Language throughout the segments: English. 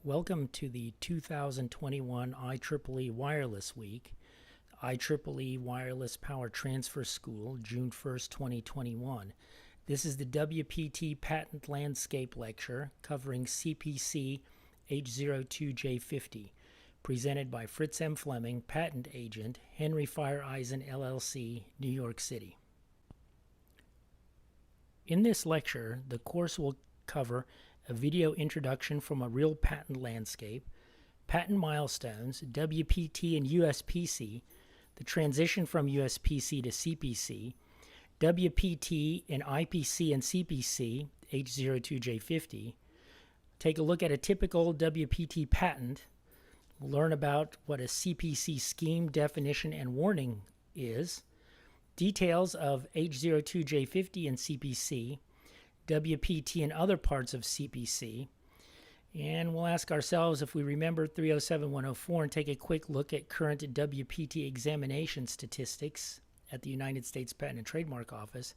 Welcome to the 2021 IEEE Wireless Week, IEEE Wireless Power Transfer School, June 1st, 2021. This is the WPT Patent Landscape Lecture covering CPC H02J50, presented by Fritz M. Fleming, Patent Agent, Henry Fire Eisen LLC, New York City. In this lecture, the course will cover a video introduction from a real patent landscape, patent milestones, WPT and USPC, the transition from USPC to CPC, WPT and IPC and CPC, H02J50, take a look at a typical WPT patent, learn about what a CPC scheme, definition, and warning is, details of H02J50 and CPC, WPT and other parts of CPC, and we'll ask ourselves if we remember 307-104 and take a quick look at current WPT examination statistics at the United States Patent and Trademark Office,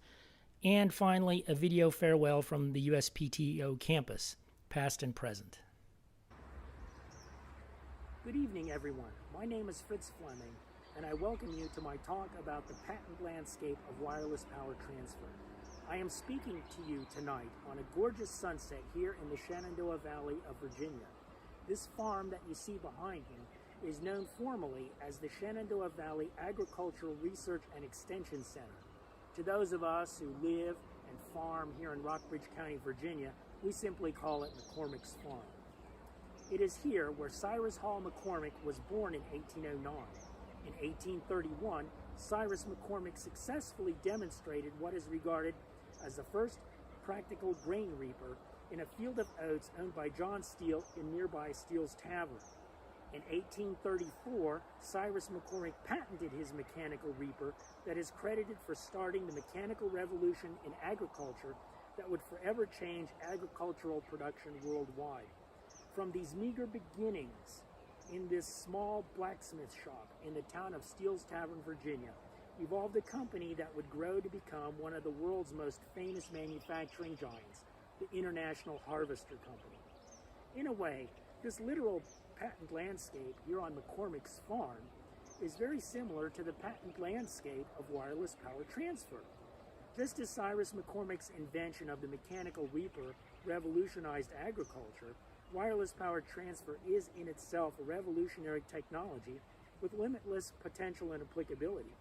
and finally a video farewell from the USPTO campus, past and present. Good evening, everyone. My name is Fritz Fleming, and I welcome you to my talk about the patent landscape of wireless power transfer. I am speaking to you tonight on a gorgeous sunset here in the Shenandoah Valley of Virginia. This farm that you see behind me is known formally as the Shenandoah Valley Agricultural Research and Extension Center. To those of us who live and farm here in Rockbridge County, Virginia, we simply call it McCormick's Farm. It is here where Cyrus Hall McCormick was born in 1809. In 1831, Cyrus McCormick successfully demonstrated what is regarded as the first practical grain reaper in a field of oats owned by John Steele in nearby Steele's Tavern. In 1834, Cyrus McCormick patented his mechanical reaper that is credited for starting the mechanical revolution in agriculture that would forever change agricultural production worldwide. From these meager beginnings in this small blacksmith shop in the town of Steele's Tavern, Virginia, evolved a company that would grow to become one of the world's most famous manufacturing giants, the International Harvester Company. In a way, this literal patent landscape here on McCormick's Farm is very similar to the patent landscape of wireless power transfer. Just as Cyrus McCormick's invention of the mechanical reaper revolutionized agriculture, wireless power transfer is in itself a revolutionary technology with limitless potential and applicability.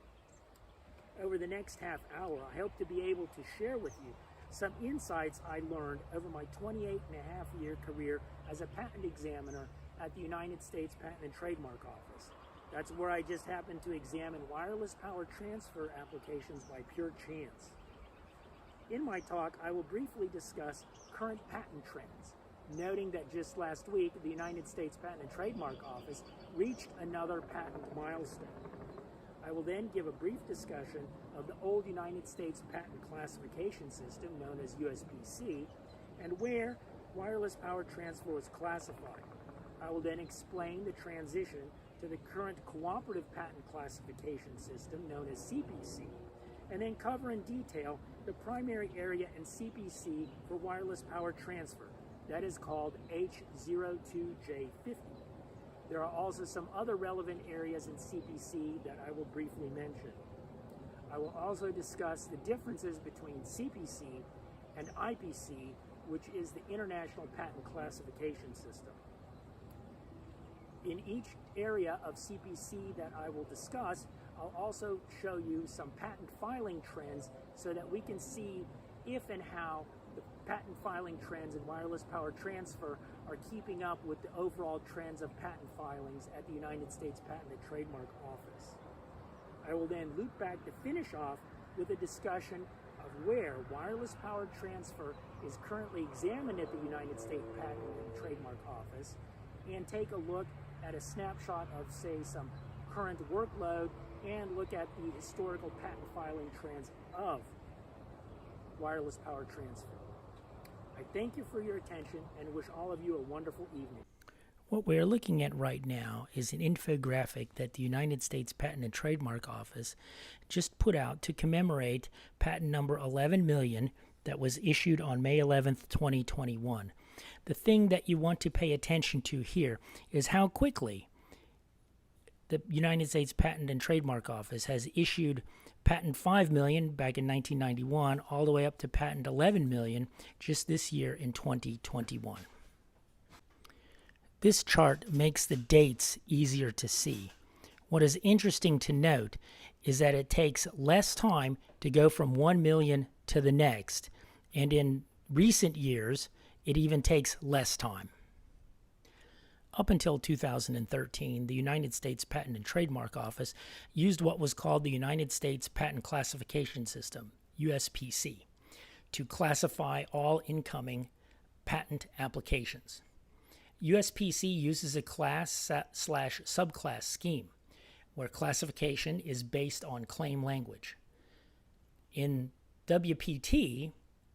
Over the next half hour, I hope to be able to share with you some insights I learned over my 28-and-a-half-year career as a patent examiner at the United States Patent and Trademark Office. That's where I just happened to examine wireless power transfer applications by pure chance. In my talk, I will briefly discuss current patent trends, noting that just last week, the United States Patent and Trademark Office reached another patent milestone. I will then give a brief discussion of the old United States Patent Classification System, known as USPC, and where wireless power transfer was classified. I will then explain the transition to the current Cooperative Patent Classification System, known as CPC, and then cover in detail the primary area in CPC for wireless power transfer, that is called H02J50. There are also some other relevant areas in CPC that I will briefly mention. I will also discuss the differences between CPC and IPC, which is the International Patent Classification System. In each area of CPC that I will discuss, I'll also show you some patent filing trends so that we can see if and how the patent filing trends in wireless power transfer are keeping up with the overall trends of patent filings at the United States Patent and Trademark Office. I will then loop back to finish off with a discussion of where wireless power transfer is currently examined at the United States Patent and Trademark Office, and take a look at a snapshot of, say, some current workload, and look at the historical patent filing trends of wireless power transfer. I thank you for your attention and wish all of you a wonderful evening. What we're looking at right now is an infographic that the United States Patent and Trademark Office just put out to commemorate patent number 11 million that was issued on May 11th, 2021. The thing that you want to pay attention to here is how quickly the United States Patent and Trademark Office has issued Patent 5 million back in 1991 all the way up to Patent 11 million just this year in 2021. This chart makes the dates easier to see. What is interesting to note is that it takes less time to go from 1 million to the next, and in recent years, it even takes less time. Up until 2013, the United States Patent and Trademark Office used what was called the United States Patent Classification System, USPC, to classify all incoming patent applications. USPC uses a class/subclass scheme, where classification is based on claim language. In WPT,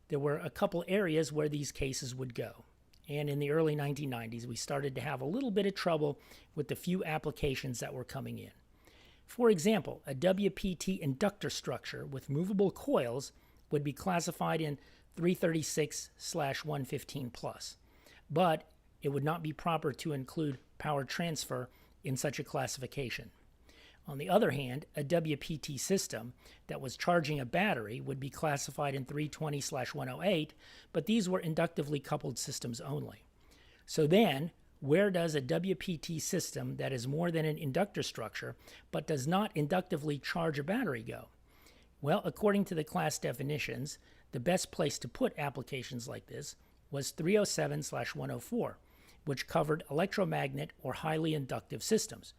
there were a couple areas where these cases would go. And in the early 1990s, we started to have a little bit of trouble with the few applications that were coming in. For example, a WPT inductor structure with movable coils would be classified in 336/115 plus, but it would not be proper to include power transfer in such a classification. On the other hand, a WPT system that was charging a battery would be classified in 320/108, but these were inductively coupled systems only. So then, where does a WPT system that is more than an inductor structure but does not inductively charge a battery go? Well, according to the class definitions, the best place to put applications like this was 307/104, which covered electromagnet or highly inductive systems.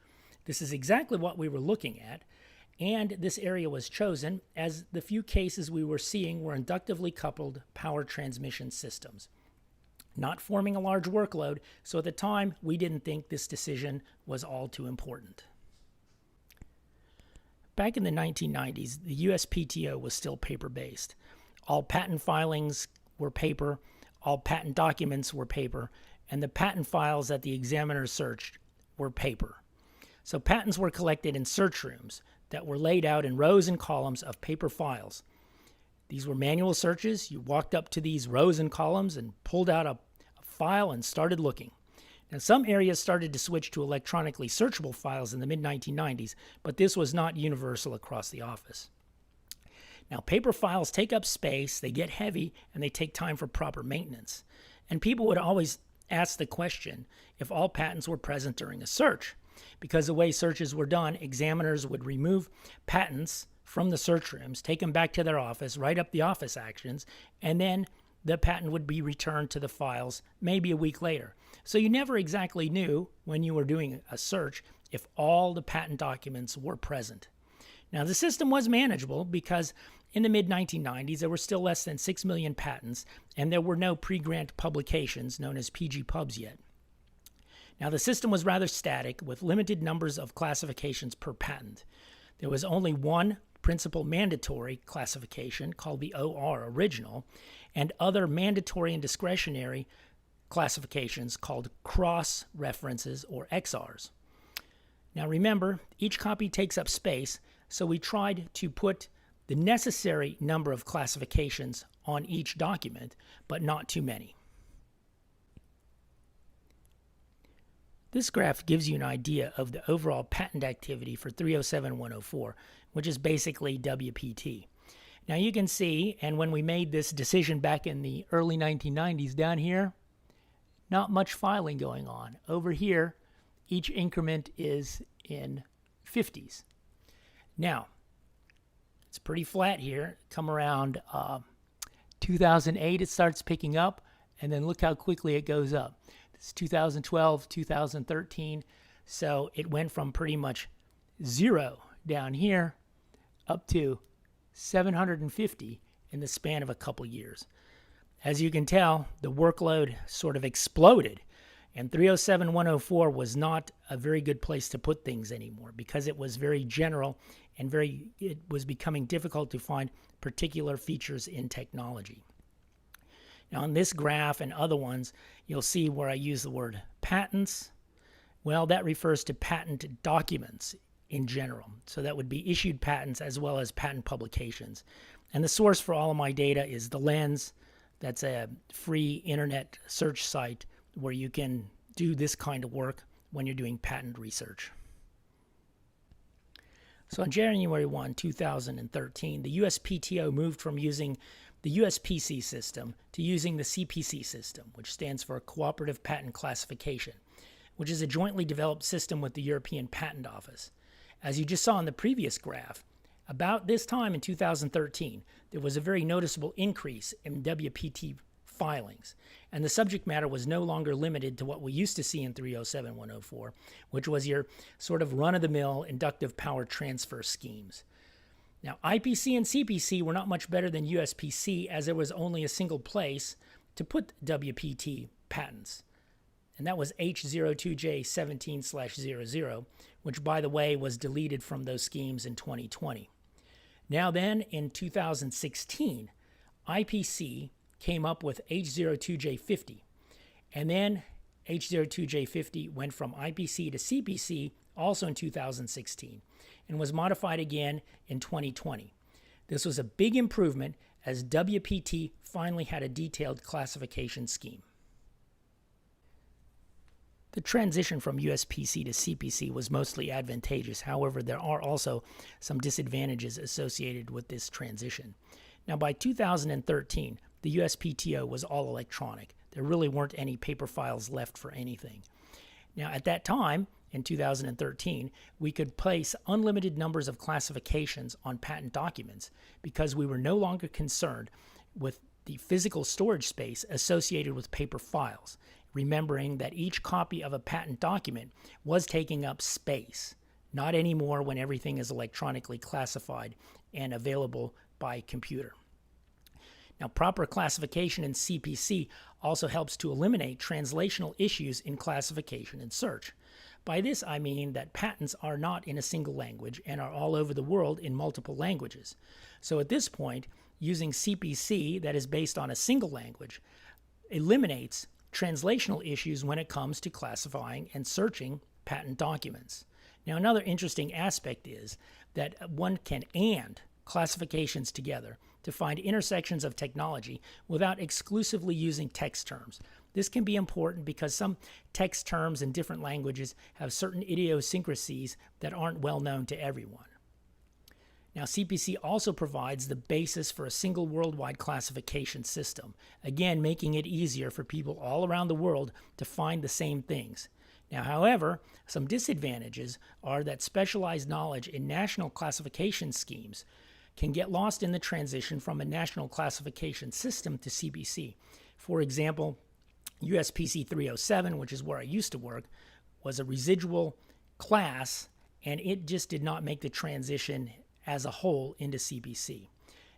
This is exactly what we were looking at, and this area was chosen as the few cases we were seeing were inductively coupled power transmission systems, not forming a large workload, so at the time we didn't think this decision was all too important. Back in the 1990s, the USPTO was still paper-based. All patent filings were paper, all patent documents were paper, and the patent files that the examiner searched were paper. So patents were collected in search rooms that were laid out in rows and columns of paper files. These were manual searches. You walked up to these rows and columns and pulled out a file and started looking. Now, some areas started to switch to electronically searchable files in the mid-1990s, but this was not universal across the office. Now, paper files take up space, they get heavy, and they take time for proper maintenance. And people would always ask the question if all patents were present during a search. Because the way searches were done, examiners would remove patents from the search rooms, take them back to their office, write up the office actions, and then the patent would be returned to the files maybe a week later. So you never exactly knew when you were doing a search if all the patent documents were present. Now, the system was manageable because in the mid-1990s, there were still less than 6 million patents, and there were no pre-grant publications known as PG pubs yet. Now, the system was rather static with limited numbers of classifications per patent. There was only one principal mandatory classification called the OR original, and other mandatory and discretionary classifications called cross references or XRs. Now remember, each copy takes up space, so we tried to put the necessary number of classifications on each document, but not too many. This graph gives you an idea of the overall patent activity for 307/104, which is basically WPT. Now you can see, and when we made this decision back in the early 1990s down here, not much filing going on. Over here, each increment is in 50s. Now, it's pretty flat here. Come around 2008, it starts picking up, and then look how quickly it goes up. It's 2012, 2013, so it went from pretty much 0 down here up to 750 in the span of a couple years. As you can tell, the workload sort of exploded, and 307/104 was not a very good place to put things anymore because it was very general and it was becoming difficult to find particular features in technology. Now, on this graph and other ones, you'll see where I use the word patents. Well, that refers to patent documents in general. So that would be issued patents as well as patent publications. And the source for all of my data is the Lens, That's a free internet search site where you can do this kind of work when you're doing patent research. So on January 1, 2013, the USPTO moved from using the USPC system to using the CPC system, which stands for Cooperative Patent Classification, which is a jointly developed system with the European Patent Office. As you just saw in the previous graph, about this time in 2013, there was a very noticeable increase in WPT filings, and the subject matter was no longer limited to what we used to see in 307-104, which was your sort of run-of-the-mill inductive power transfer schemes. Now, IPC and CPC were not much better than USPC, as there was only a single place to put WPT patents, and that was H02J17/00, which, by the way, was deleted from those schemes in 2020. Now then, in 2016, IPC came up with H02J50, and then H02J50 went from IPC to CPC also in 2016 and was modified again in 2020. This was a big improvement as WPT finally had a detailed classification scheme. The transition from USPC to CPC was mostly advantageous. However, there are also some disadvantages associated with this transition. Now, by 2013, the USPTO was all electronic. There really weren't any paper files left for anything. Now, at that time, in 2013, we could place unlimited numbers of classifications on patent documents because we were no longer concerned with the physical storage space associated with paper files, remembering that each copy of a patent document was taking up space, not anymore when everything is electronically classified and available by computer. Now, proper classification in CPC also helps to eliminate translational issues in classification and search. By this, I mean that patents are not in a single language and are all over the world in multiple languages. So at this point, using CPC that is based on a single language eliminates translational issues when it comes to classifying and searching patent documents. Now, another interesting aspect is that one can AND classifications together to find intersections of technology without exclusively using text terms. This can be important because some text terms in different languages have certain idiosyncrasies that aren't well known to everyone. Now, CPC also provides the basis for a single worldwide classification system, again, making it easier for people all around the world to find the same things. Now, however, some disadvantages are that specialized knowledge in national classification schemes can get lost in the transition from a national classification system to CPC. For example, USPC 307, which is where I used to work, was a residual class, and it just did not make the transition as a whole into CPC.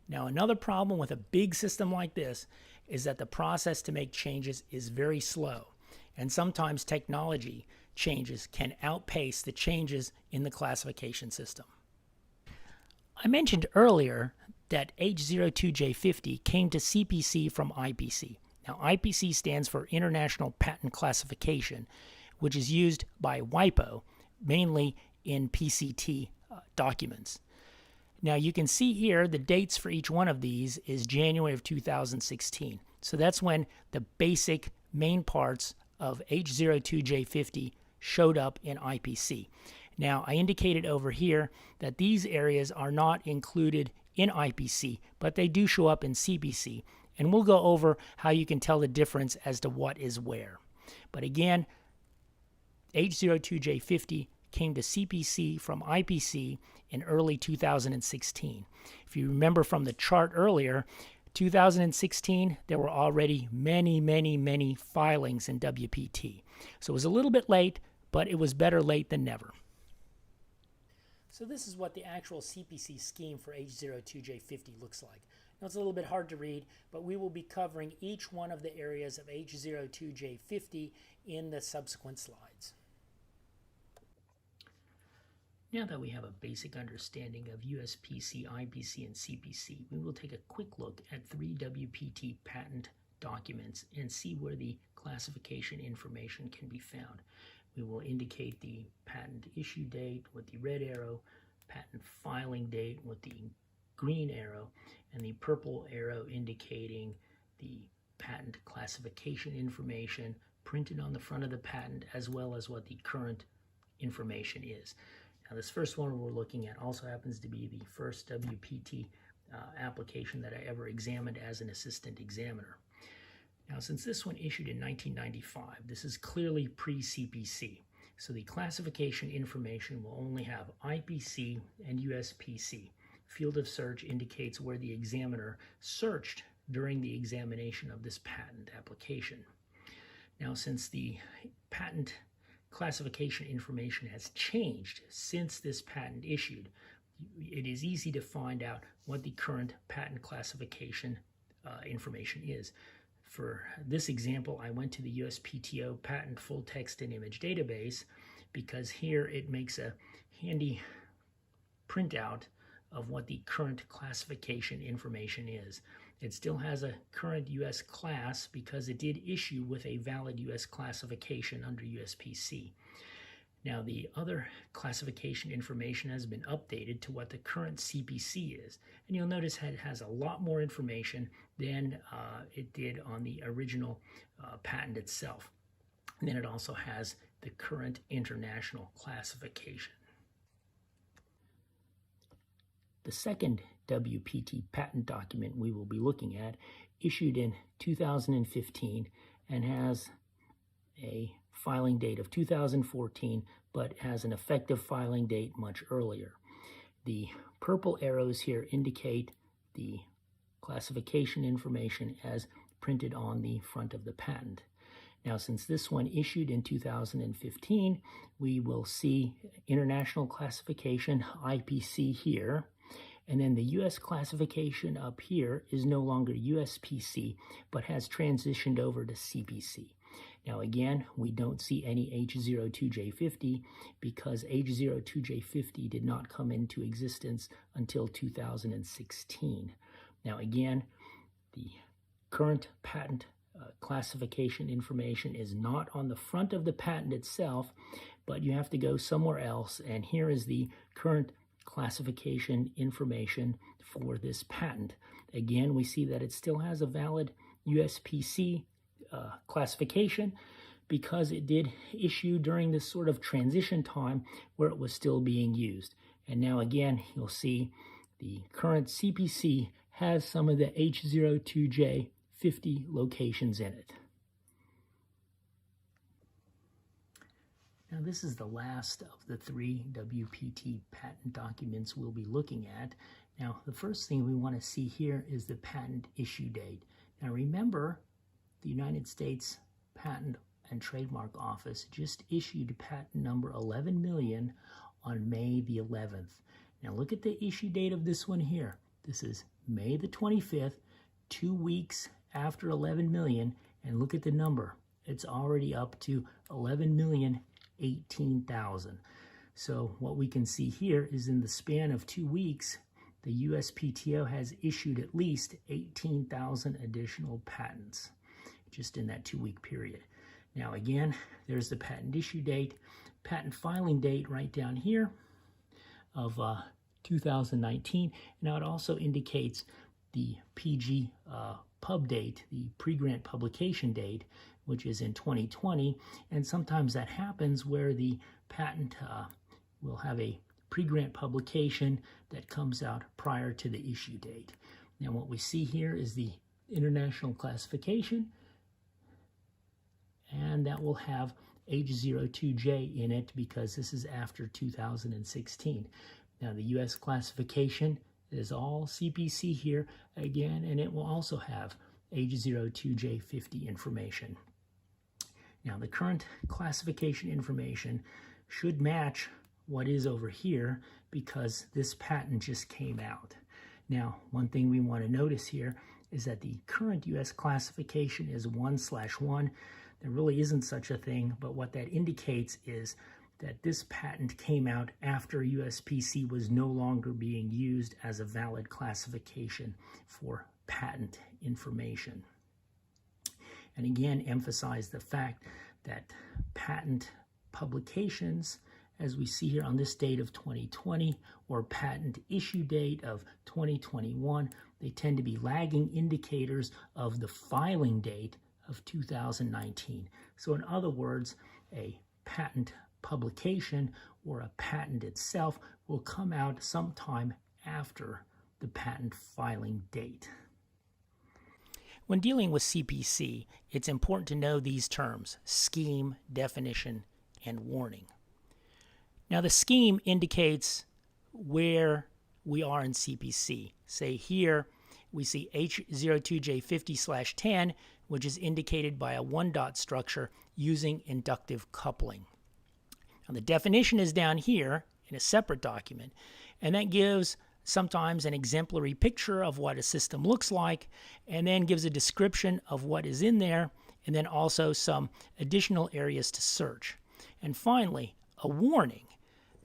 Now, another problem with a big system like this is that the process to make changes is very slow, and sometimes technology changes can outpace the changes in the classification system. I mentioned earlier that H02J50 came to CPC from IPC. Now, IPC stands for International Patent Classification, which is used by WIPO, mainly in PCT documents. Now, you can see here the dates for each one of these is January of 2016. So that's when the basic main parts of H02J50 showed up in IPC. Now, I indicated over here that these areas are not included in IPC, but they do show up in CPC, and we'll go over how you can tell the difference as to what is where. But again, H02J50 came to CPC from IPC in early 2016. If you remember from the chart earlier, 2016, there were already many filings in WPT. So it was a little bit late, but it was better late than never. So this is what the actual CPC scheme for H02J50 looks like. Now, it's a little bit hard to read, but we will be covering each one of the areas of H02J50 in the subsequent slides. Now that we have a basic understanding of USPC, IPC, and CPC, we will take a quick look at 3 WPT patent documents and see where the classification information can be found. We will indicate the patent issue date with the red arrow, patent filing date with the green arrow, and the purple arrow indicating the patent classification information printed on the front of the patent, as well as what the current information is. Now, this first one we're looking at also happens to be the first WPT application that I ever examined as an assistant examiner. Now, since this one issued in 1995, this is clearly pre-CPC. So the classification information will only have IPC and USPC. Field of search indicates where the examiner searched during the examination of this patent application. Now, since the patent classification information has changed since this patent issued, it is easy to find out what the current patent classification information is. For this example, I went to the USPTO Patent Full Text and Image Database because here it makes a handy printout of what the current classification information is. It still has a current U.S. class because it did issue with a valid U.S. classification under USPC. Now, the other classification information has been updated to what the current CPC is. And you'll notice it has a lot more information than it did on the original patent itself. And then it also has the current international classification. The second WPT patent document we will be looking at issued in 2015 and has a filing date of 2014, but has an effective filing date much earlier. The purple arrows here indicate the classification information as printed on the front of the patent. Now, since this one issued in 2015, we will see international classification, IPC, here. And then the U.S. classification up here is no longer USPC, but has transitioned over to CPC. Now, again, we don't see any H02J50 because H02J50 did not come into existence until 2016. Now, again, the current patent classification information is not on the front of the patent itself, but you have to go somewhere else, and here is the current classification information for this patent. Again, we see that it still has a valid USPC classification because it did issue during this sort of transition time where it was still being used. And now again, you'll see the current CPC has some of the H02J50 locations in it. Now, this is the last of the three WPT patent documents we'll be looking at. Now, the first thing we want to see here is the patent issue date. Now, remember, the United States Patent and Trademark Office just issued patent number 11 million on May the 11th. Now, look at the issue date of this one here. This is May the 25th, 2 weeks after 11 million, and look at the number. It's already up to 11,018,000. So what we can see here is in the span of 2 weeks, the USPTO has issued at least 18,000 additional patents just in that 2-week period. Now again, there's the patent issue date, patent filing date right down here of 2019. Now it also indicates the PG pub date, the pre-grant publication date, which is in 2020, and sometimes that happens where the patent will have a pre-grant publication that comes out prior to the issue date. Now what we see here is the international classification, and that will have H02J in it because this is after 2016. Now the U.S. classification is all CPC here again, and it will also have H02J50 information. Now the current classification information should match what is over here because this patent just came out. Now, one thing we want to notice here is that the current U.S. classification is 1/1. There really isn't such a thing, but what that indicates is that this patent came out after USPC was no longer being used as a valid classification for patent information. And again, emphasize the fact that patent publications as we see here on this date of 2020 or patent issue date of 2021. They tend to be lagging indicators of the filing date of 2019. So in other words, a patent publication or a patent itself will come out sometime after the patent filing date. When dealing with CPC, it's important to know these terms: scheme, definition, and warning. Now, the scheme indicates where we are in CPC. Say here, we see H02J50/10, which is indicated by a one-dot structure using inductive coupling. Now, the definition is down here in a separate document, and that gives sometimes an exemplary picture of what a system looks like, and then gives a description of what is in there, and then also some additional areas to search. And finally, a warning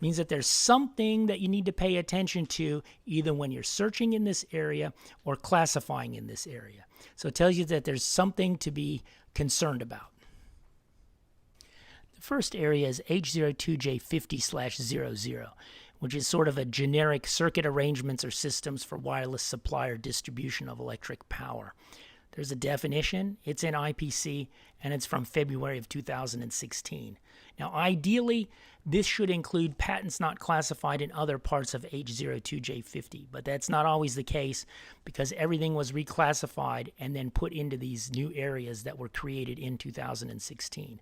means that there's something that you need to pay attention to either when you're searching in this area or classifying in this area. So it tells you that there's something to be concerned about. The first area is H02J50/00, which is sort of a generic circuit arrangements or systems for wireless supply or distribution of electric power. There's a definition, it's in IPC, and it's from February of 2016. Now, ideally, this should include patents not classified in other parts of H02J50, but that's not always the case because everything was reclassified and then put into these new areas that were created in 2016.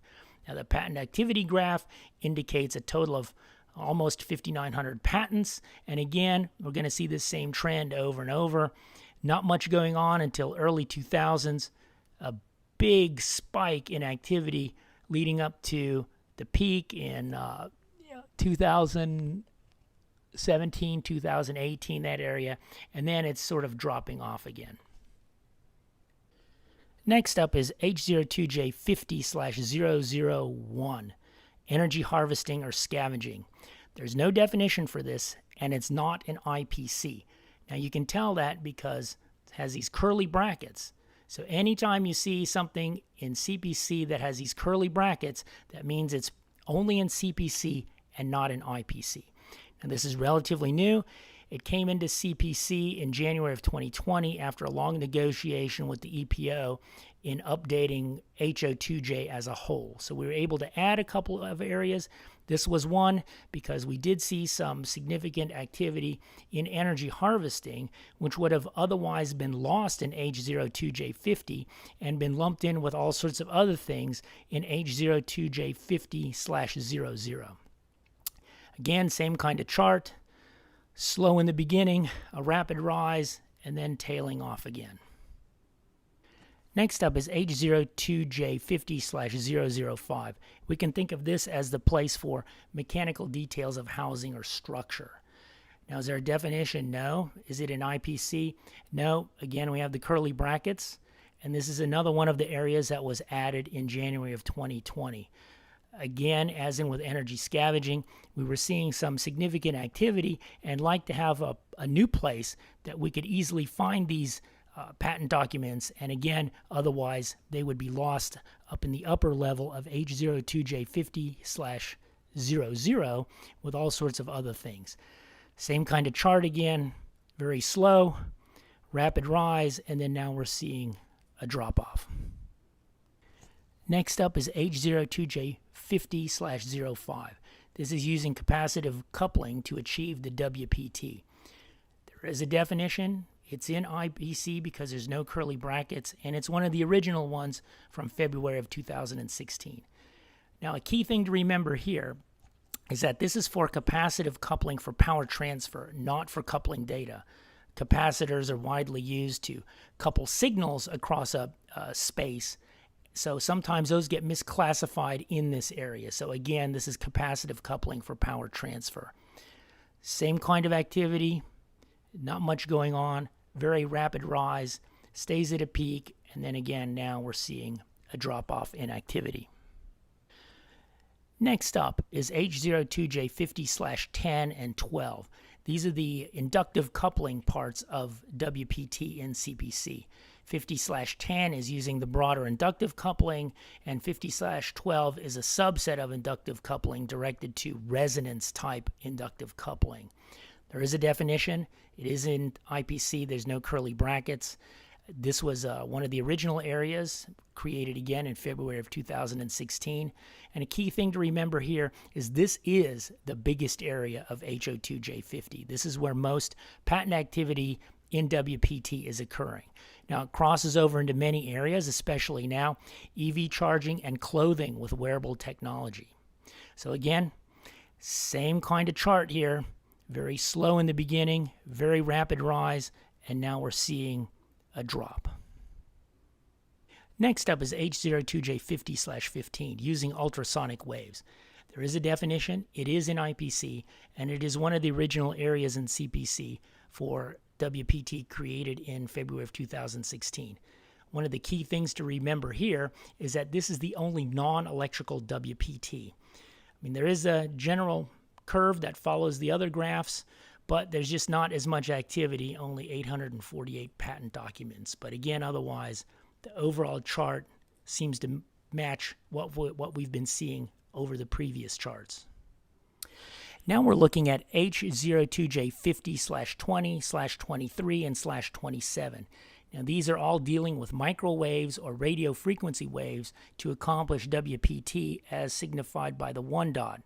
Now, the patent activity graph indicates a total of almost 5,900 patents, and again, we're going to see this same trend over and over. Not much going on until early 2000s, a big spike in activity leading up to the peak in 2017, 2018, that area, and then it's sort of dropping off again. Next up is H02J50/001, energy harvesting or scavenging. There's no definition for this, and it's not an IPC. Now you can tell that because it has these curly brackets. So anytime you see something in CPC that has these curly brackets, that means it's only in CPC and not in IPC. Now this is relatively new. It came into CPC in January of 2020 after a long negotiation with the EPO in updating H02J as a whole. So we were able to add a couple of areas. This was one because we did see some significant activity in energy harvesting, which would have otherwise been lost in H02J50 and been lumped in with all sorts of other things in H02J50/00. Again, same kind of chart. Slow in the beginning, a rapid rise, and then tailing off again. Next up is H02J50/005. We can think of this as the place for mechanical details of housing or structure. Now, is there a definition? No. Is it an IPC? No. Again, we have the curly brackets, and this is another one of the areas that was added in January of 2020. Again, as in with energy scavenging, we were seeing some significant activity and like to have a new place that we could easily find these patent documents, and again, otherwise they would be lost up in the upper level of H02J50/00 with all sorts of other things. Same kind of chart again, very slow, rapid rise, and then now we're seeing a drop-off. Next up is H02J50/05. This is using capacitive coupling to achieve the WPT. There is a definition. It's in IPC because there's no curly brackets, and it's one of the original ones from February of 2016. Now, a key thing to remember here is that this is for capacitive coupling for power transfer, not for coupling data. Capacitors are widely used to couple signals across a space, so sometimes those get misclassified in this area. So again, this is capacitive coupling for power transfer. Same kind of activity, not much going on, very rapid rise, stays at a peak, and then again, now we're seeing a drop-off in activity. Next up is H02J50/10 and 12. These are the inductive coupling parts of WPT in CPC. 50/10 is using the broader inductive coupling, and 50/12 is a subset of inductive coupling directed to resonance-type inductive coupling. There is a definition. It is in IPC. There's no curly brackets. This was one of the original areas, created again in February of 2016. And a key thing to remember here is this is the biggest area of HO2J50. This is where most patent activity in WPT is occurring. Now, it crosses over into many areas, especially now, EV charging and clothing with wearable technology. So again, same kind of chart here, very slow in the beginning, very rapid rise, and now we're seeing a drop. Next up is H02J50/15, using ultrasonic waves. There is a definition, it is in IPC, and it is one of the original areas in CPC for WPT created in February of 2016. One of the key things to remember here is that this is the only non-electrical WPT. I mean, there is a general curve that follows the other graphs, but there's just not as much activity, only 848 patent documents. But again, otherwise, the overall chart seems to match what we've been seeing over the previous charts. Now we're looking at H02J50/20/23 and /27. Now these are all dealing with microwaves or radio frequency waves to accomplish WPT as signified by the 1 dot.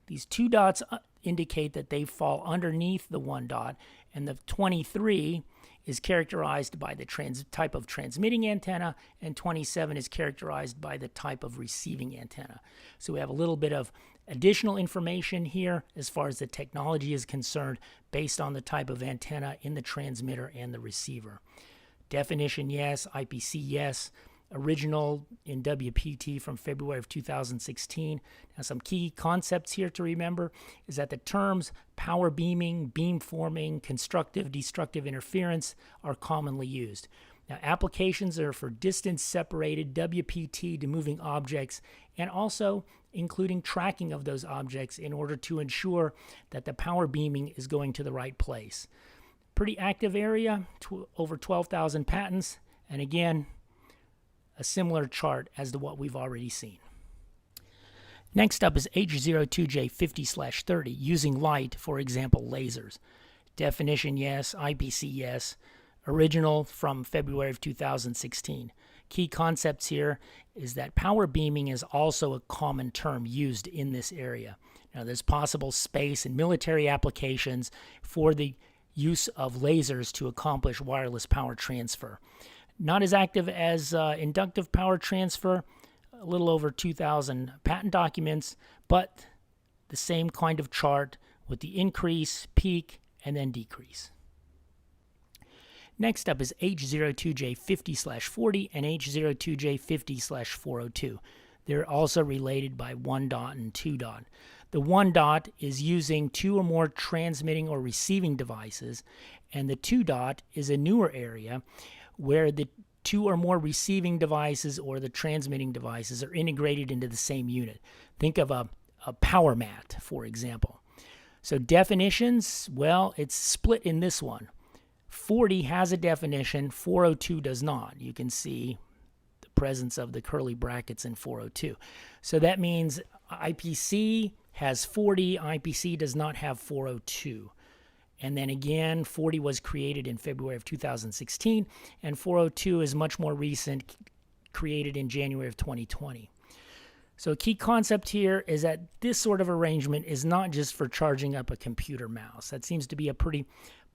These 2 dots indicate that they fall underneath the 1 dot, and the 23 is characterized by the type of transmitting antenna, and 27 is characterized by the type of receiving antenna. So we have a little bit of additional information here as far as the technology is concerned based on the type of antenna in the transmitter and the receiver. Definition, yes. IPC, yes. Original in WPT from February of 2016. Now, some key concepts here to remember is that the terms power beaming, beam forming, constructive, destructive interference are commonly used. Now, applications are for distance-separated WPT to moving objects, and also including tracking of those objects in order to ensure that the power beaming is going to the right place. Pretty active area, over 12,000 patents, and again, a similar chart as to what we've already seen. Next up is H02J50/30, using light, for example, lasers. Definition, yes. IPC, yes. Original from February of 2016. Key concepts here is that power beaming is also a common term used in this area. Now, there's possible space and military applications for the use of lasers to accomplish wireless power transfer. Not as active as inductive power transfer, a little over 2,000 patent documents, but the same kind of chart with the increase, peak, and then decrease. Next up is H02J50/40 and H02J50/402. They're also related by 1 dot and 2 dot. The 1 dot is using 2 or more transmitting or receiving devices, and the 2 dot is a newer area where the 2 or more receiving devices or the transmitting devices are integrated into the same unit. Think of a power mat, for example. So definitions, well, it's split in this one. 40 has a definition, 402 does not. You can see the presence of the curly brackets in 402. So that means IPC has 40, IPC does not have 402. And then again, 40 was created in February of 2016, and 402 is much more recent, created in January of 2020. So a key concept here is that this sort of arrangement is not just for charging up a computer mouse. That seems to be a pretty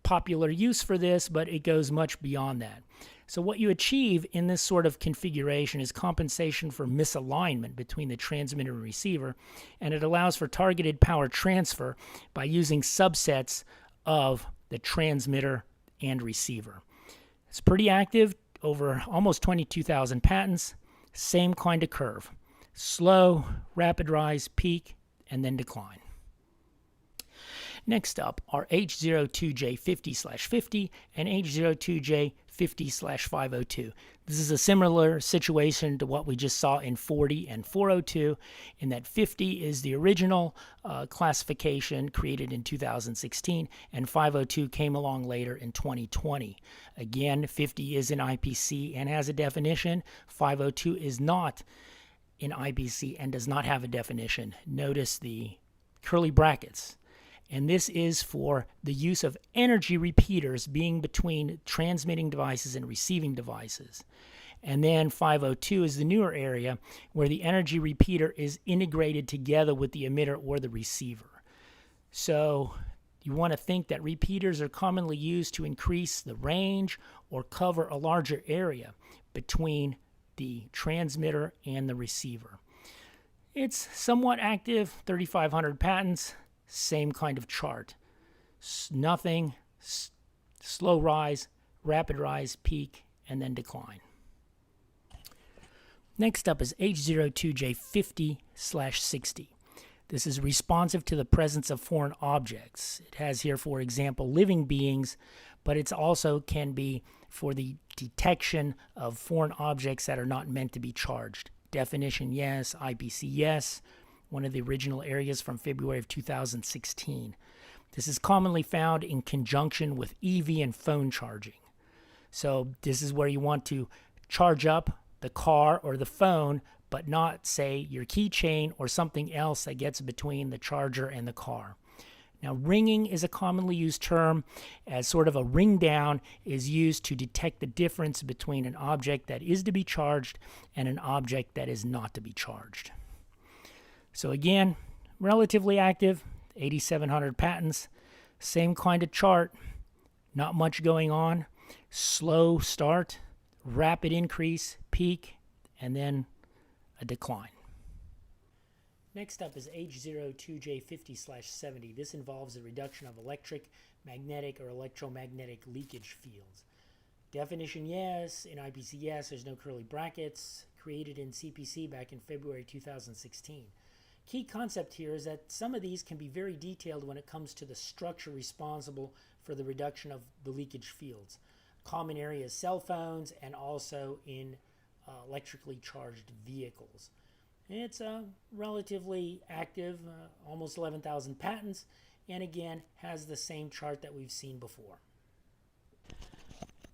popular use for this, but it goes much beyond that. So what you achieve in this sort of configuration is compensation for misalignment between the transmitter and receiver, and it allows for targeted power transfer by using subsets of the transmitter and receiver. It's pretty active, over almost 22,000 patents, same kind of curve. Slow, rapid rise, peak, and then decline. Next up are H02J50/50 and H02J50/40. 50/502. This is a similar situation to what we just saw in 40 and 402, in that 50 is the original classification created in 2016, and 502 came along later in 2020. Again, 50 is in IPC and has a definition. 502 is not in IPC and does not have a definition. Notice the curly brackets. And this is for the use of energy repeaters being between transmitting devices and receiving devices. And then 502 is the newer area where the energy repeater is integrated together with the emitter or the receiver. So you want to think that repeaters are commonly used to increase the range or cover a larger area between the transmitter and the receiver. It's somewhat active, 3,500 patents. Same kind of chart. Nothing, slow rise, rapid rise, peak, and then decline. Next up is H02J50/60. This is responsive to the presence of foreign objects. It has here, for example, living beings, but it also can be for the detection of foreign objects that are not meant to be charged. Definition, yes. IPC, yes. One of the original areas from February of 2016. This is commonly found in conjunction with EV and phone charging. So this is where you want to charge up the car or the phone, but not, say, your keychain or something else that gets between the charger and the car. Now, ringing is a commonly used term, as sort of a ring down is used to detect the difference between an object that is to be charged and an object that is not to be charged. So again, relatively active, 8,700 patents, same kind of chart, not much going on, slow start, rapid increase, peak, and then a decline. Next up is H02J50/70. This involves the reduction of electric, magnetic, or electromagnetic leakage fields. Definition, yes. In IPC, yes. There's no curly brackets. Created in CPC back in February 2016. Key concept here is that some of these can be very detailed when it comes to the structure responsible for the reduction of the leakage fields. Common areas, cell phones, and also in electrically charged vehicles. It's relatively active, almost 11,000 patents, and again has the same chart that we've seen before.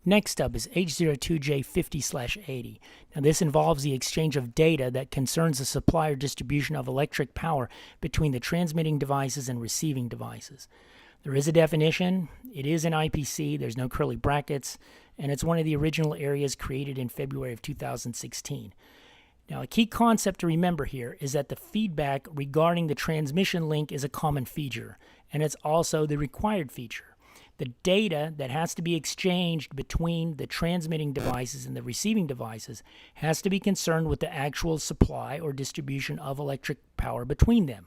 Next up is H02J50/80. Now this involves the exchange of data that concerns the supply or distribution of electric power between the transmitting devices and receiving devices. There is a definition. It is in IPC. There's no curly brackets, and it's one of the original areas created in February of 2016. Now, a key concept to remember here is that the feedback regarding the transmission link is a common feature, and it's also the required feature. The data that has to be exchanged between the transmitting devices and the receiving devices has to be concerned with the actual supply or distribution of electric power between them.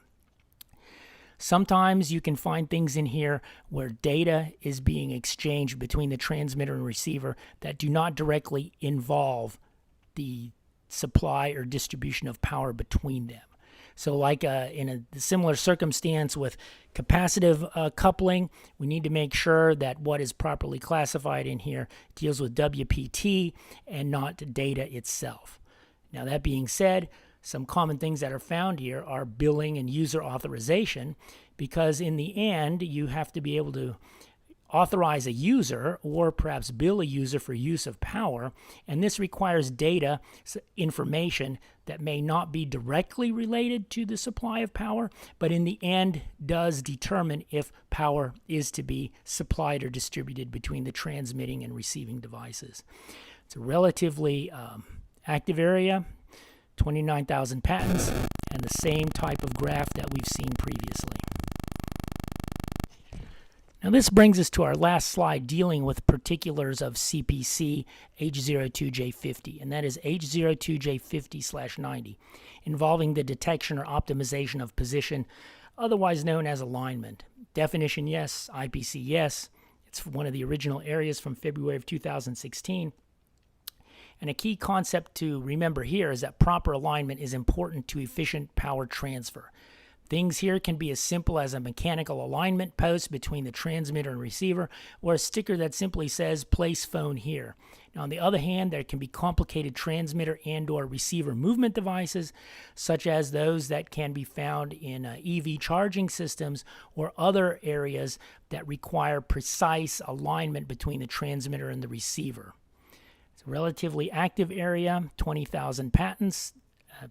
Sometimes you can find things in here where data is being exchanged between the transmitter and receiver that do not directly involve the supply or distribution of power between them. So like in a similar circumstance with capacitive coupling, we need to make sure that what is properly classified in here deals with WPT and not data itself. Now that being said, some common things that are found here are billing and user authorization, because in the end you have to be able to authorize a user or perhaps bill a user for use of power, and this requires data, information that may not be directly related to the supply of power, but in the end does determine if power is to be supplied or distributed between the transmitting and receiving devices. It's a relatively active area, 29,000 patents, and the same type of graph that we've seen previously. Now this brings us to our last slide dealing with particulars of CPC H02J50, and that is H02J50/90, involving the detection or optimization of position, otherwise known as alignment. Definition, yes. IPC, yes. It's one of the original areas from February of 2016. And a key concept to remember here is that proper alignment is important to efficient power transfer. Things here can be as simple as a mechanical alignment post between the transmitter and receiver, or a sticker that simply says place phone here. Now, on the other hand, there can be complicated transmitter and or receiver movement devices, such as those that can be found in EV charging systems or other areas that require precise alignment between the transmitter and the receiver. It's a relatively active area, 20,000 patents,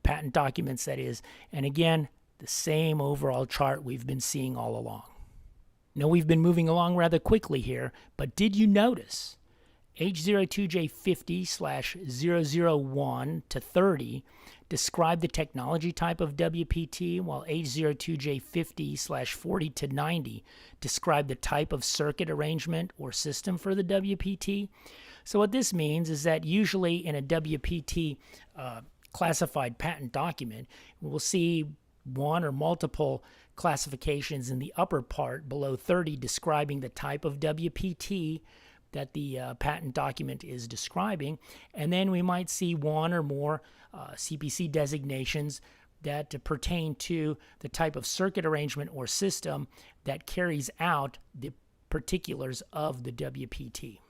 patent documents that is, and again, the same overall chart we've been seeing all along. Now, we've been moving along rather quickly here, but did you notice H02J50/001 to 30 describe the technology type of WPT, while H02J50/40 to 90 describe the type of circuit arrangement or system for the WPT? So what this means is that usually in a WPT classified patent document, we'll see one or multiple classifications in the upper part below 30 describing the type of WPT that the patent document is describing, and then we might see one or more CPC designations that pertain to the type of circuit arrangement or system that carries out the particulars of the WPT.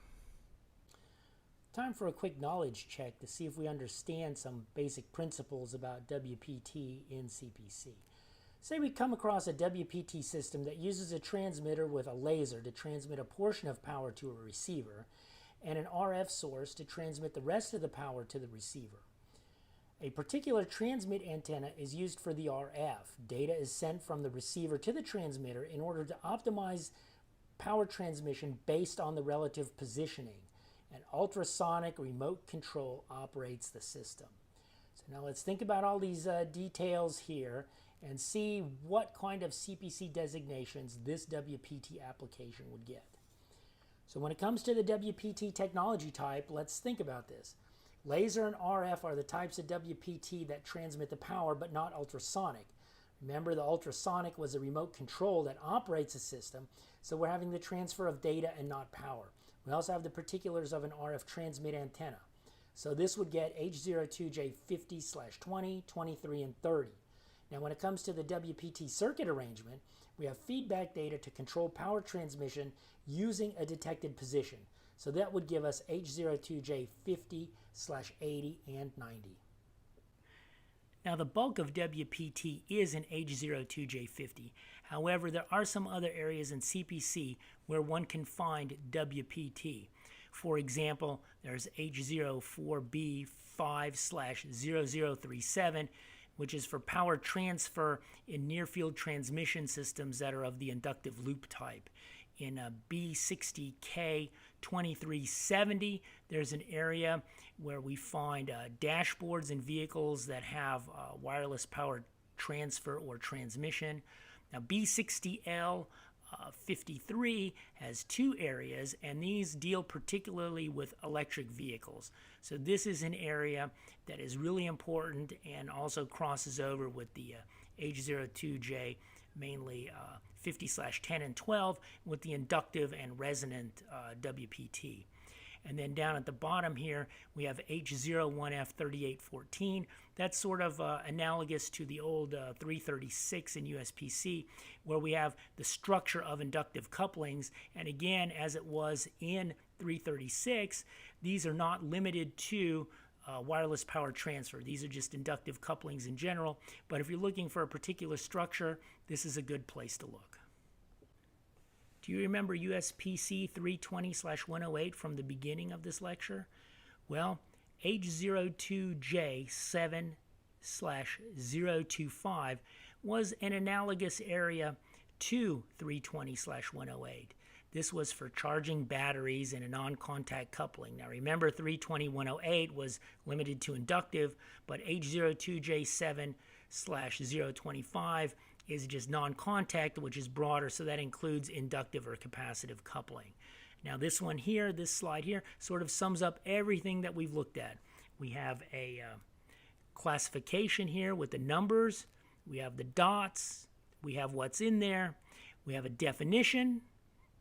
Time for a quick knowledge check to see if we understand some basic principles about WPT in CPC. Say we come across a WPT system that uses a transmitter with a laser to transmit a portion of power to a receiver and an RF source to transmit the rest of the power to the receiver. A particular transmit antenna is used for the RF. Data is sent from the receiver to the transmitter in order to optimize power transmission based on the relative positioning. An ultrasonic remote control operates the system. So now let's think about all these details here and see what kind of CPC designations this WPT application would get. So when it comes to the WPT technology type, let's think about this. Laser and RF are the types of WPT that transmit the power but not ultrasonic. Remember, the ultrasonic was a remote control that operates a system, so we're having the transfer of data and not power. We also have the particulars of an RF transmit antenna. So this would get H02J50/20, 23, and 30. Now when it comes to the WPT circuit arrangement, we have feedback data to control power transmission using a detected position. So that would give us H02J50/80 and 90. Now the bulk of WPT is in H02J50. However, there are some other areas in CPC where one can find WPT. For example, there's H04B5/0037, which is for power transfer in near-field transmission systems that are of the inductive loop type. In B60K2370, there's an area where we find dashboards in vehicles that have wireless power transfer or transmission. Now B60L53 has two areas, and these deal particularly with electric vehicles. So this is an area that is really important and also crosses over with the H02J, mainly 50/10 and 12, with the inductive and resonant WPT. And then down at the bottom here, we have H01F3814. That's sort of analogous to the old 336 in USPC, where we have the structure of inductive couplings. And again, as it was in 336, these are not limited to wireless power transfer. These are just inductive couplings in general. But if you're looking for a particular structure, this is a good place to look. Do you remember USPC 320/108 from the beginning of this lecture? Well, H02J7/025 was an analogous area to 320/108. This was for charging batteries in a non-contact coupling. Now remember, 320/108 was limited to inductive, but H02J7/025 is just non-contact, which is broader, so that includes inductive or capacitive coupling. Now this one here, this slide here, sort of sums up everything that we've looked at. We have a classification here with the numbers, we have the dots, we have what's in there, we have a definition,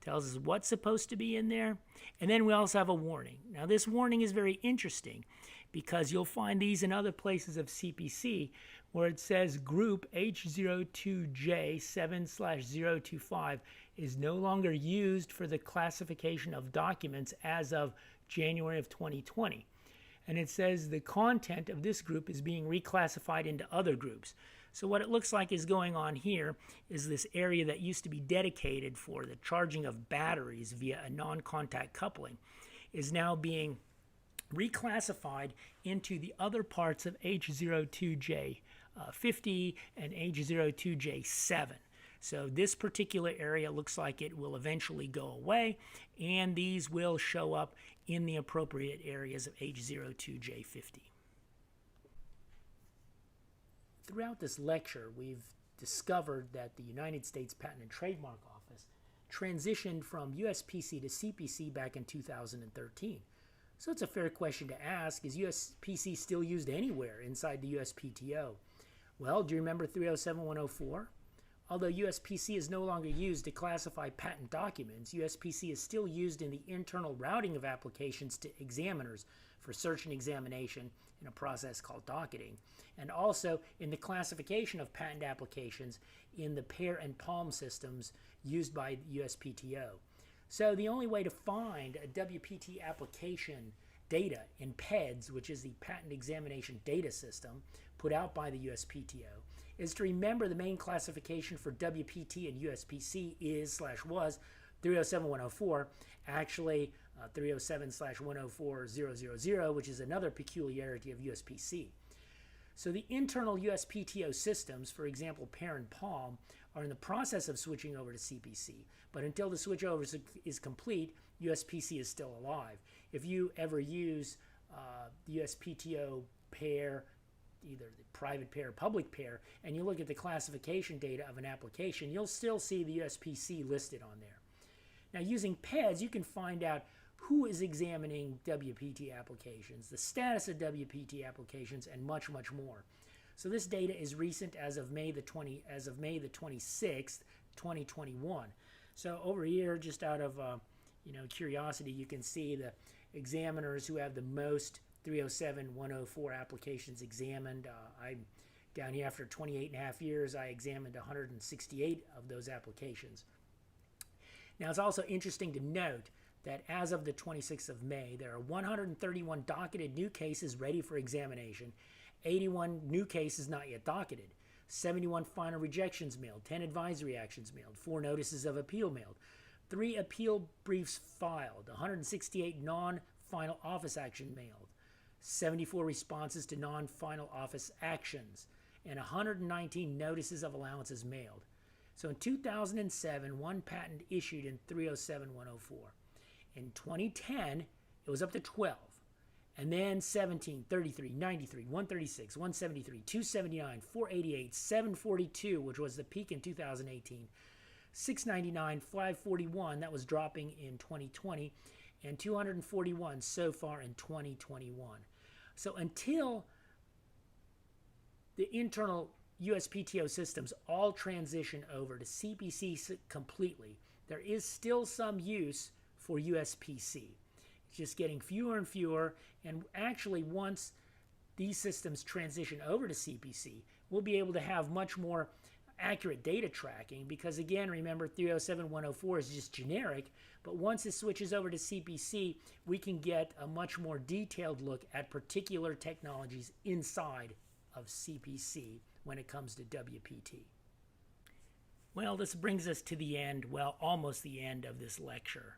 tells us what's supposed to be in there, and then we also have a warning. Now this warning is very interesting because you'll find these in other places of CPC where it says group H02J7/025 is no longer used for the classification of documents as of January of 2020. And it says the content of this group is being reclassified into other groups. So what it looks like is going on here is this area that used to be dedicated for the charging of batteries via a non-contact coupling is now being reclassified into the other parts of H02J50 and H02J7. So this particular area looks like it will eventually go away, and these will show up in the appropriate areas of H02J50. Throughout this lecture, we've discovered that the United States Patent and Trademark Office transitioned from USPC to CPC back in 2013. So it's a fair question to ask, is USPC still used anywhere inside the USPTO? Well, do you remember 307-104? Although USPC is no longer used to classify patent documents, USPC is still used in the internal routing of applications to examiners for search and examination in a process called docketing, and also in the classification of patent applications in the pair and palm systems used by USPTO. So the only way to find a WPT application data in PEDS, which is the Patent Examination Data System put out by the USPTO, is to remember the main classification for WPT and USPC is/was 307-104, actually 307/104-000, which is another peculiarity of USPC. So the internal USPTO systems, for example, pair and palm, are in the process of switching over to CPC, but until the switchover is complete, USPC is still alive. If you ever use the USPTO pair, either the private pair or public pair, and you look at the classification data of an application, you'll still see the USPC listed on there. Now, using PEDS, you can find out who is examining WPT applications, the status of WPT applications, and much, much more. So this data is recent as of May the 26th, 2021. So over here, just out of curiosity, you can see the examiners who have the most 307-104 applications examined. I'm down here after 28.5 years. I examined 168 of those applications. Now, it's also interesting to note that as of the 26th of May, there are 131 docketed new cases ready for examination, 81 new cases not yet docketed, 71 final rejections mailed, 10 advisory actions mailed, 4 notices of appeal mailed, 3 appeal briefs filed, 168 non-final office action mailed, 74 responses to non-final office actions, and 119 notices of allowances mailed. So in 2007, one patent issued in 307-104. In 2010, it was up to 12. And then 17, 33, 93, 136, 173, 279, 488, 742, which was the peak in 2018, 699, 541, that was dropping in 2020, and 241 so far in 2021. So until the internal USPTO systems all transition over to CPC completely, there is still some use for USPC. It's just getting fewer and fewer, and actually once these systems transition over to CPC, we'll be able to have much more accurate data tracking because, again, remember 307-104 is just generic, but once it switches over to CPC, we can get a much more detailed look at particular technologies inside of CPC when it comes to WPT. Well, this brings us to the end, well, almost the end of this lecture.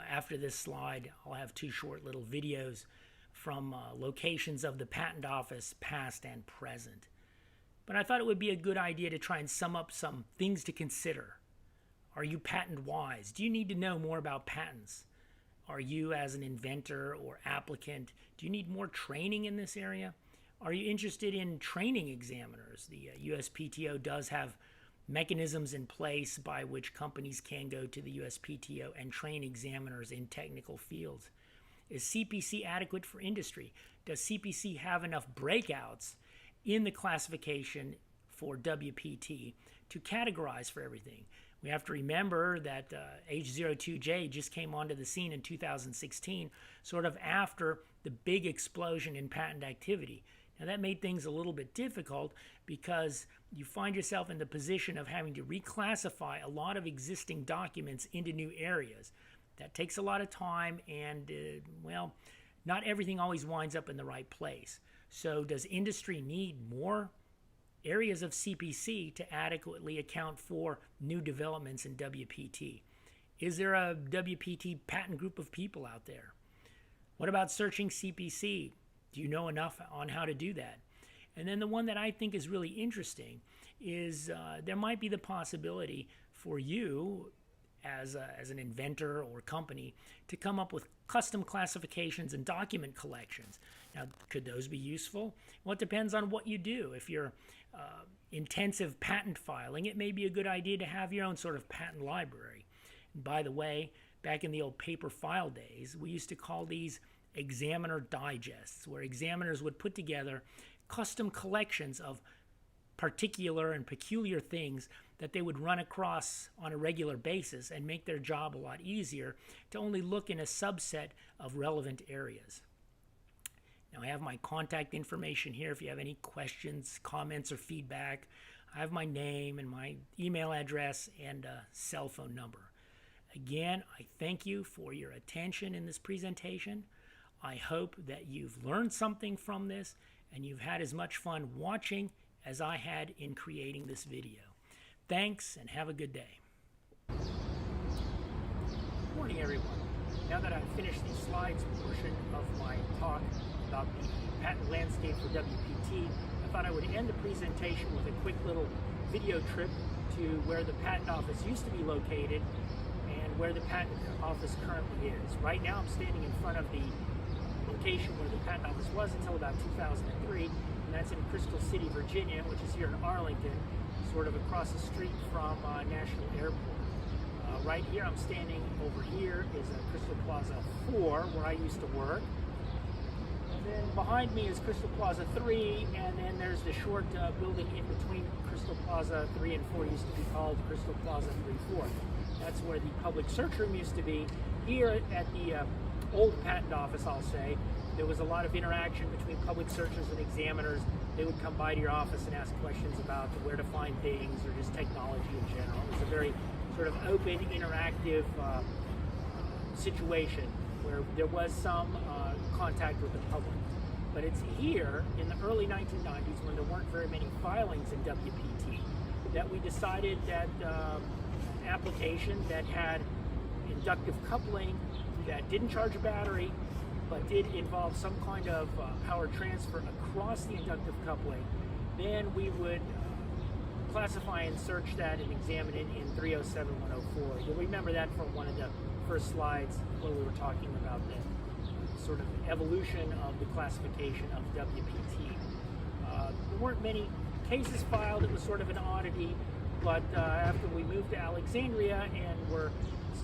After this slide, I'll have 2 short little videos from locations of the Patent Office, past and present. But I thought it would be a good idea to try and sum up some things to consider. Are you patent wise? Do you need to know more about patents? Are you, as an inventor or applicant, do you need more training in this area? Are you interested in training examiners? The USPTO does have mechanisms in place by which companies can go to the USPTO and train examiners in technical fields. Is CPC adequate for industry? Does CPC have enough breakouts in the classification for WPT to categorize for everything? We have to remember that H02J just came onto the scene in 2016, sort of after the big explosion in patent activity. Now that made things a little bit difficult because you find yourself in the position of having to reclassify a lot of existing documents into new areas. That takes a lot of time and, well, not everything always winds up in the right place. So does industry need more areas of CPC to adequately account for new developments in WPT? Is there a WPT patent group of people out there? What about searching CPC? Do you know enough on how to do that? And then the one that I think is really interesting is there might be the possibility for you as an inventor or company to come up with custom classifications and document collections. Now, could those be useful? Well, it depends on what you do. If you're intensive patent filing, it may be a good idea to have your own sort of patent library. And by the way, back in the old paper file days, we used to call these examiner digests, where examiners would put together custom collections of particular and peculiar things that they would run across on a regular basis and make their job a lot easier to only look in a subset of relevant areas. Now, I have my contact information here if you have any questions, comments, or feedback. I have my name and my email address and a cell phone number. Again, I thank you for your attention in this presentation. I hope that you've learned something from this and you've had as much fun watching as I had in creating this video. Thanks and have a good day. Good morning, everyone. Now that I've finished the slides portion of my talk about the patent landscape for WPT, I thought I would end the presentation with a quick little video trip to where the patent office used to be located and where the patent office currently is. Right now I'm standing in front of the location where the patent office was until about 2003, and that's in Crystal City, Virginia, which is here in Arlington, sort of across the street from National Airport. Right here, I'm standing over here is Crystal Plaza 4, where I used to work. And then behind me is Crystal Plaza 3, and then there's the short building in between Crystal Plaza 3 and 4, used to be called Crystal Plaza 3-4. That's where the public search room used to be. Here at the old patent office, I'll say, there was a lot of interaction between public searchers and examiners. They would come by to your office and ask questions about where to find things or just technology in general. It was a very sort of open, interactive situation where there was some contact with the public. But it's here in the early 1990s, when there weren't very many filings in WPT, that we decided that an application that had inductive coupling, that didn't charge a battery, but did involve some kind of power transfer across the inductive coupling, then we would classify and search that and examine it in 307-104. You'll remember that from one of the first slides where we were talking about the sort of evolution of the classification of WPT. There weren't many cases filed. It was sort of an oddity, but after we moved to Alexandria and were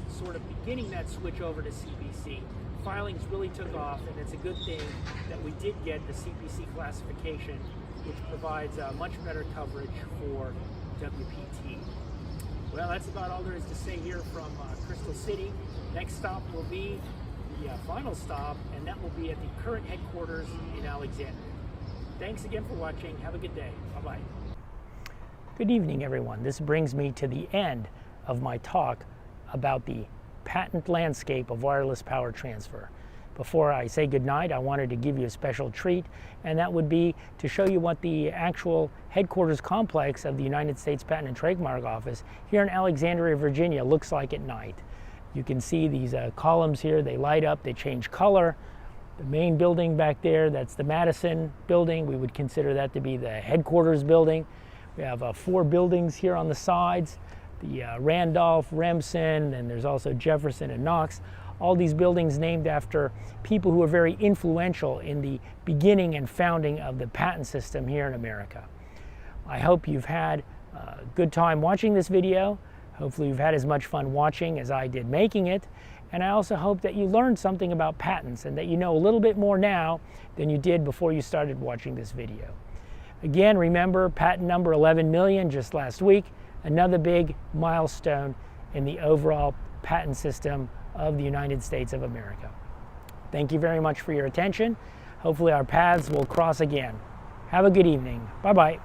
sort of beginning that switch over to CPC, filings really took off, and it's a good thing that we did get the CPC classification, which provides much better coverage for WPT. Well, that's about all there is to say here from Crystal City. Next stop will be the final stop, and that will be at the current headquarters in Alexandria. Thanks again for watching. Have a good day. Bye-bye. Good evening, everyone. This brings me to the end of my talk about the patent landscape of wireless power transfer. Before I say goodnight, I wanted to give you a special treat, and that would be to show you what the actual headquarters complex of the United States Patent and Trademark Office here in Alexandria, Virginia looks like at night. You can see these columns here. They light up, they change color. The main building back there, that's the Madison building. We would consider that to be the headquarters building. We have 4 buildings here on the sides. The Randolph, Remsen, and there's also Jefferson and Knox. All these buildings named after people who were very influential in the beginning and founding of the patent system here in America. I hope you've had a good time watching this video. Hopefully you've had as much fun watching as I did making it. And I also hope that you learned something about patents and that you know a little bit more now than you did before you started watching this video. Again, remember patent number 11 million just last week. Another big milestone in the overall patent system of the United States of America. Thank you very much for your attention. Hopefully our paths will cross again. Have a good evening. Bye-bye.